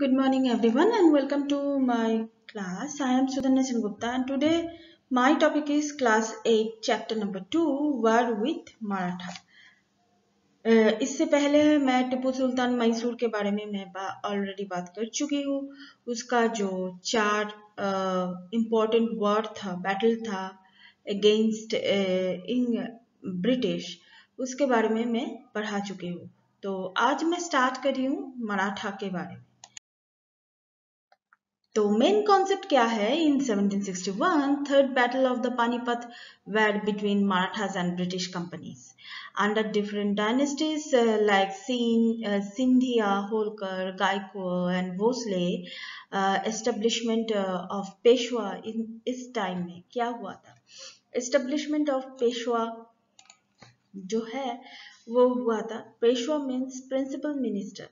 Good morning, everyone, and welcome to my class. I am Sudhanya Gupta, and today my topic is Class 8, Chapter number 2, War with Maratha. इससे पहले मैं टिप्पू सुल्तान मैसूर के बारे में मैं already बात कर चुकी हूँ। उसका जो 4 इम्पोर्टेंट वॉर था, बैटल था अगेंस्ट ब्रिटिश, उसके बारे में मैं पढ़ा चुकी हूँ। तो आज मैं स्टार्ट कर रही हूँ मराठा के बारे में। तो मेन कॉन्सेप्ट क्या है? इन 1761 third battle of the Panipat were between Marathas and British companies under different dynasties like Sindhia, Holkar, Gaikwad and Bhosle. Establishment of Peshwa इस टाइम में क्या हुआ था? Establishment of Peshwa जो है वो हुआ था। Peshwa means principal minister.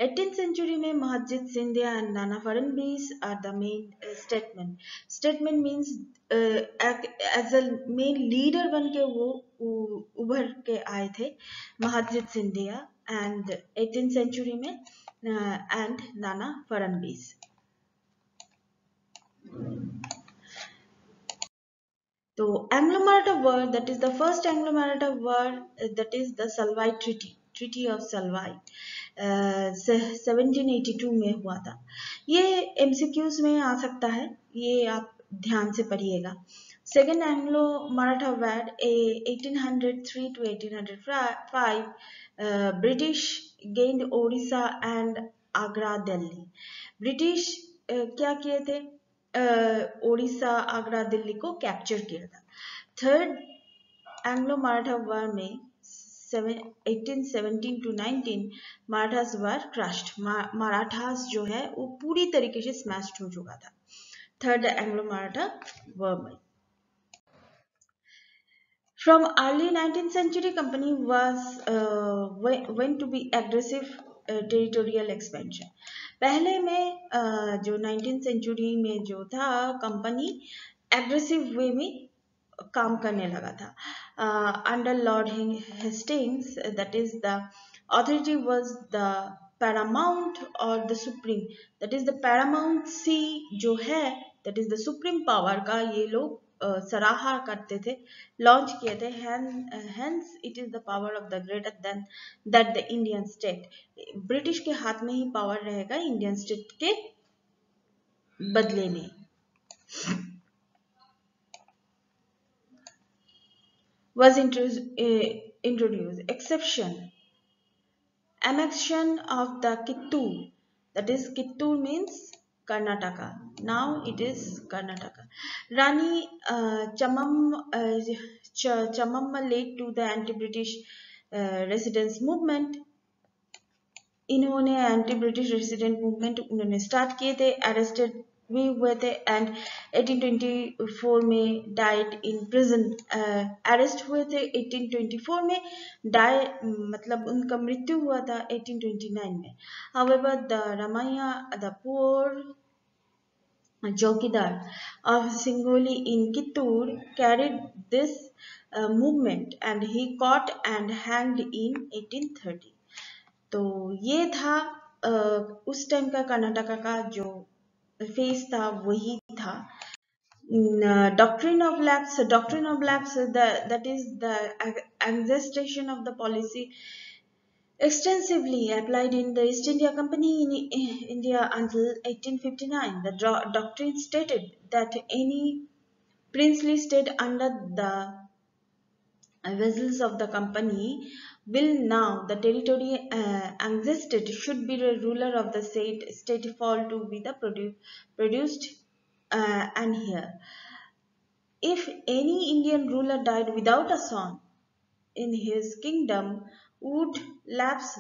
18th century में Mahadji Scindia and Nana Phadnavis are the main statement means as a main leader बन के वो उभर के आए थे Mahadji Scindia and 18th century में and Nana Phadnavis. So Anglo-Maratha War, that is the first Anglo-Maratha War, that is the Salwai Treaty of Salwai, 1782 में हुआ था। ये MCQs में आ सकता है, ये आप ध्यान से पढ़िएगा। Second Anglo-Maratha War, 1803 to 1805, British gained Orissa and Agra, Delhi. British क्या किए थे? ओडिशा, आगरा, दिल्ली को कैप्चर किया था। थर्ड एंग्लो मराठा वॉर में 1817 to 19 Marathas were crushed. Marathas जो है वो पूरी तरीके से स्मैश्ड हो चुका था थर्ड एंग्लो मराठा वॉर में। From early 19th century, company went to be aggressive territorial expansion. पहले में जो 19th century में जो था कंपनी एग्रेसिव वे में काम करने लगा था। Under Lord Hastings, that is the authority was the paramount or the supreme, that is the paramount see जो है that is the supreme power का ये लोग सराहा करते थे, लॉन्च किए थे। hence it is the power of the greater than that the Indian state. British के हाथ में ही पावर रहेगा इंडियन स्टेट के बदले में। was introduced exception annexation of the Kittur, that is Kittur means Karnataka, now it is Karnataka. Rani Chamamma led to the anti-British residence movement. इन्होंने anti British resident movement उन्होंने start किए थे, arrested भी हुए थे एंड 1824 में died in prison. Arrest हुए थे 1824 में, डाई मतलब उनका मृत्यु हुआ था 1829 में। However the Ramaiya the poor Jokidar of Singoli in Kittur carried this movement and he caught and hanged in 1830. तो ये था उस टाइम का कर्नाटका का जो फेस था वही था। Doctrine of lapse, that is the annexation of the policy extensively applied in the East India Company in India until 1859. The doctrine stated that any princely state under the vessels of the company will now the territory annexed should be the ruler of the state fall to be the produced and here if any Indian ruler died without a son in his kingdom would lapse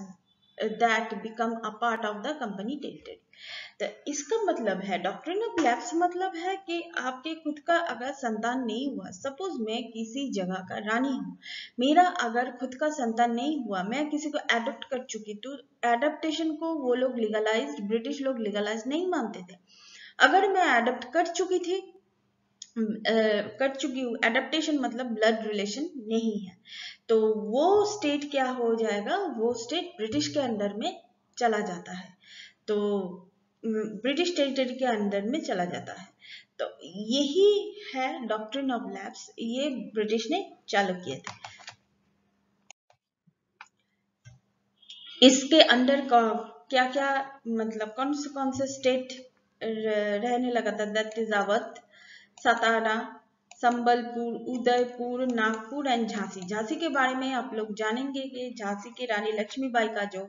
that become a part of the company territory. तो इसका मतलब है doctrine of lapse मतलब है कि आपके खुद का अगर संतान नहीं हुआ, सपोज मैं किसी जगह का रानी हूँ, मेरा अगर खुद का संतान नहीं हुआ, मैं किसी को एडॉप्ट कर चुकी, तो एडॉप्टेशन को वो लोग लीगलाइज्ड, ब्रिटिश लोग लीगलाइज नहीं मानते थे। अगर मैं एडॉप्ट कर चुकी हूँ, एडप्टेशन मतलब ब्लड रिलेशन नहीं है, तो वो स्टेट क्या हो जाएगा, वो स्टेट ब्रिटिश के अंडर में चला जाता है। तो ब्रिटिश टेरिटरी के अंदर में चला जाता है। तो यही है डॉक्ट्रिन ऑफ लैप्स, ये ब्रिटिश ने चालू किए थे। इसके अंडर का क्या क्या मतलब कौन से स्टेट रहने लगा था, that is Awadh, Satara, Sambalpur, Udaipur, Nagpur and Jhansi. Jhansi के बारे में आप लोग जानेंगे कि झांसी की रानी लक्ष्मीबाई का जो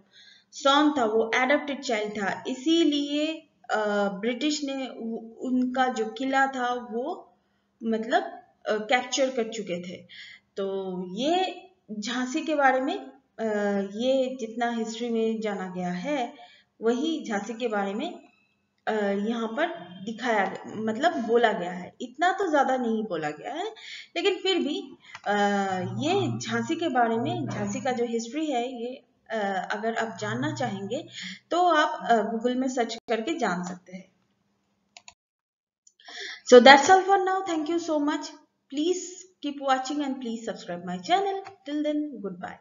सॉन्ग था वो एडॉप्टेड चाइल्ड था, इसीलिए ब्रिटिश ने उनका जो किला था वो मतलब कैप्चर कर चुके थे। तो ये झांसी के बारे में ये जितना हिस्ट्री में जाना गया है वही झांसी के बारे में यहाँ पर दिखाया मतलब बोला गया है। इतना तो ज्यादा नहीं बोला गया है, लेकिन फिर भी ये झांसी के बारे में, झांसी का जो हिस्ट्री है ये अगर आप जानना चाहेंगे तो आप गूगल में सर्च करके जान सकते हैं। So that's all for now. Thank you so much. Please keep watching and please subscribe my channel. Till then, goodbye.